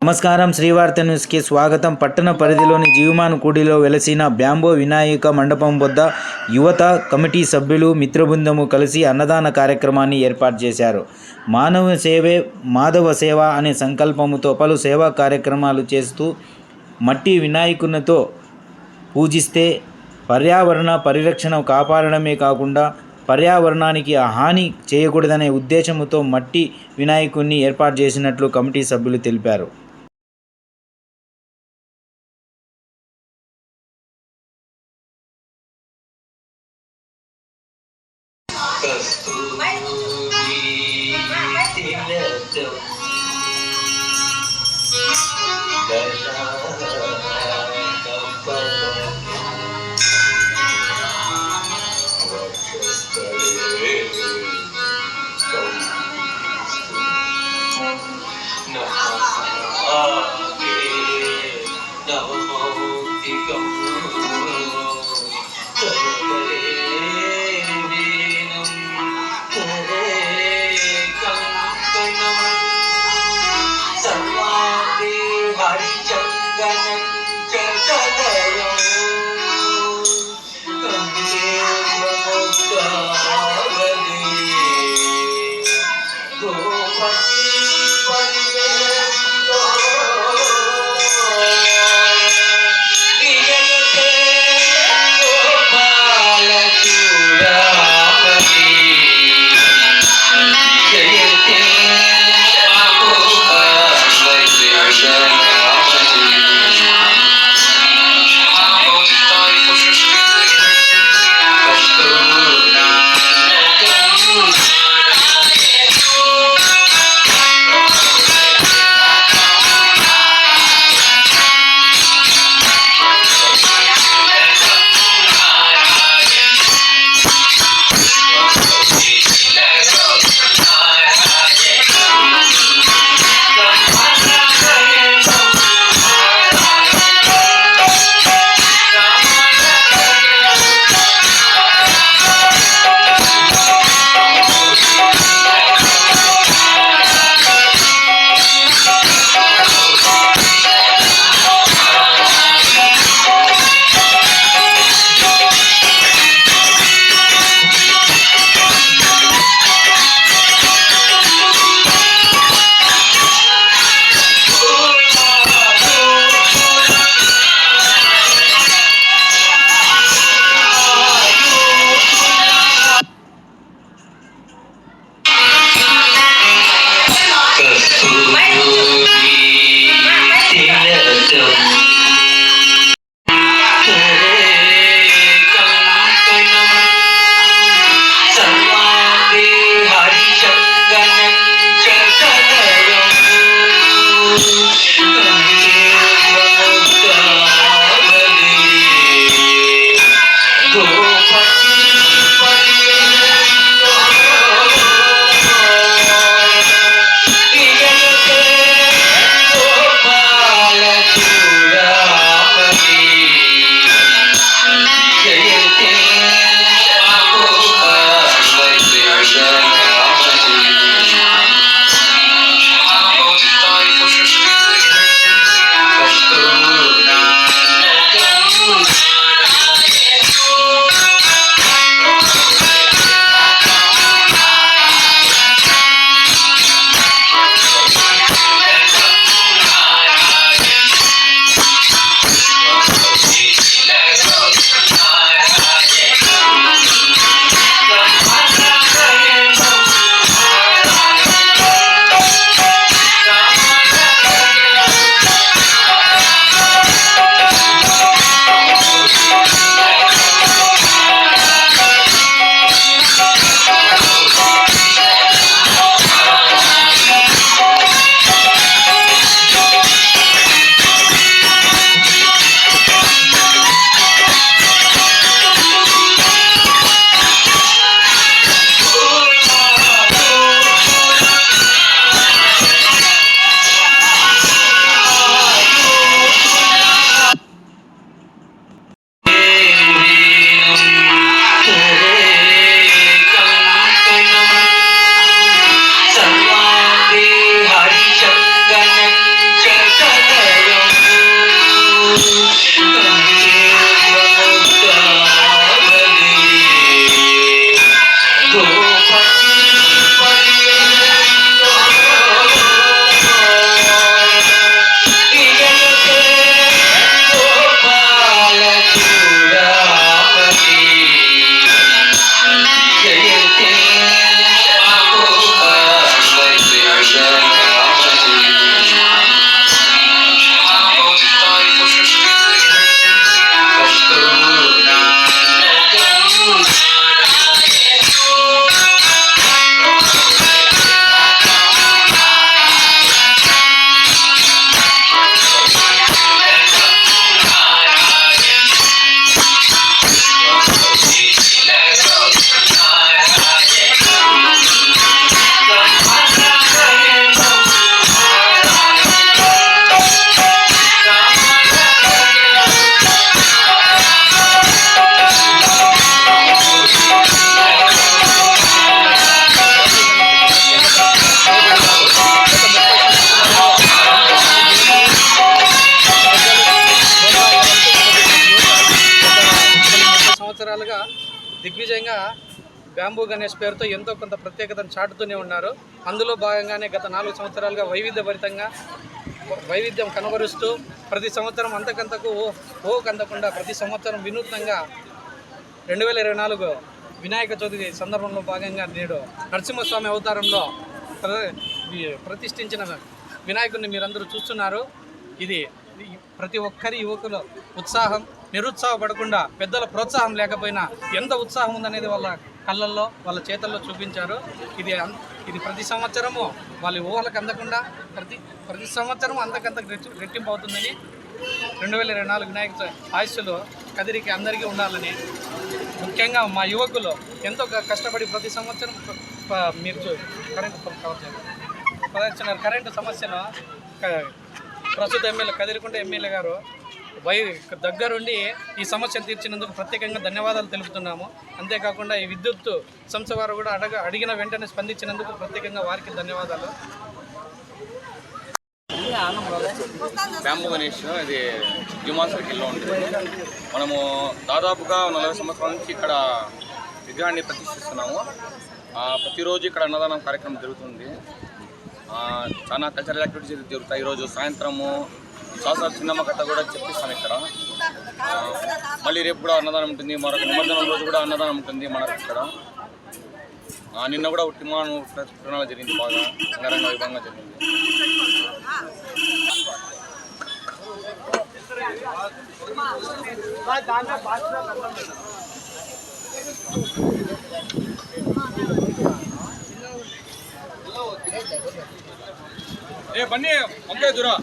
నమస్కారం. శ్రీవార్త న్యూస్కి స్వాగతం. పట్టణ పరిధిలోని జీవమాన్ కూడిలో వెలసిన బ్యాంబో వినాయక మండపం వద్ద యువత కమిటీ సభ్యులు మిత్రబృందము కలిసి అన్నదాన కార్యక్రమాన్ని ఏర్పాటు చేశారు. మానవ సేవే మాధవ సేవ అనే సంకల్పముతో పలు సేవా కార్యక్రమాలు చేస్తూ మట్టి వినాయకునితో పూజిస్తే పర్యావరణ పరిరక్షణ కాపాడడమే కాకుండా పర్యావరణానికి హాని చేయకూడదనే ఉద్దేశంతో మట్టి వినాయకుడిని ఏర్పాటు చేసినట్లు కమిటీ సభ్యులు తెలిపారు. హరిచందనం బ్యాంబూ గణేష్ పేరుతో ఎంతో కొంత ప్రత్యేకతను చాటుతూనే ఉన్నారు. అందులో భాగంగానే గత 4 సంవత్సరాలుగా వైవిధ్యం కనబరుస్తూ ప్రతి సంవత్సరం అంతకంతకు అందకుండా ప్రతి సంవత్సరం వినూత్నంగా 2024 వినాయక చవితి సందర్భంలో భాగంగా నేడు నరసింహస్వామి అవతారంలో ప్రతిష్ఠించిన వినాయకుడిని మీరందరూ చూస్తున్నారు. ఇది ప్రతి ఒక్కరి యువకుల ఉత్సాహం, నిరుత్సాహపడకుండా పెద్దల ప్రోత్సాహం లేకపోయినా ఎంత ఉత్సాహం ఉందనేది వాళ్ళ కళ్ళల్లో వాళ్ళ చేతల్లో చూపించారు. ఇది ప్రతి సంవత్సరము వాళ్ళ ఊహలకు అందకుండా ప్రతి సంవత్సరం అంతకంత రెట్టింపు అవుతుందని 2024 వినాయక ఆయుష్లు కదిరికి అందరికీ ఉండాలని, ముఖ్యంగా మా యువకులు ఎంతో కష్టపడి ప్రతి సంవత్సరం మీరు కరెంటు సమస్యను ప్రస్తుత ఎమ్మెల్యే కదిరికుంట ఎమ్మెల్యే గారు దగ్గరుండి ఈ సమస్యను తీర్చినందుకు ప్రత్యేకంగా ధన్యవాదాలు తెలుపుతున్నాము. అంతేకాకుండా ఈ విద్యుత్ సంస్థ వారు కూడా అడిగిన వెంటనే స్పందించినందుకు ప్రత్యేకంగా వారికి ధన్యవాదాలు. బ్యాంబూ గణేష్ ఇది హ్యూమన్ సర్కిల్లో ఉంటుంది. మనము దాదాపుగా 40 సంవత్సరాల నుంచి ఇక్కడ విగ్రహాన్ని ప్రతిష్ఠిస్తున్నాము. ప్రతిరోజు ఇక్కడ అన్నదానం కార్యక్రమం జరుగుతుంది. చాలా కల్చరల్ యాక్టివిటీస్ జరుగుతాయి. ఈరోజు సాయంత్రము సాసార్ చిన్నమ్మ కథ కూడా చెప్పిస్తాం ఇక్కడ. మళ్ళీ రేపు కూడా అన్నదానం ఉంటుంది. మరొక నిమజ్జనం రోజు కూడా అన్నదానం ఉంటుంది మనకు ఇక్కడ. నిన్న కూడా తిరుమల తిరునాళ జరిగింది, బాగా అంగరంగ వైభవంగా జరిగింది. బన్నీ ఒకే దూరం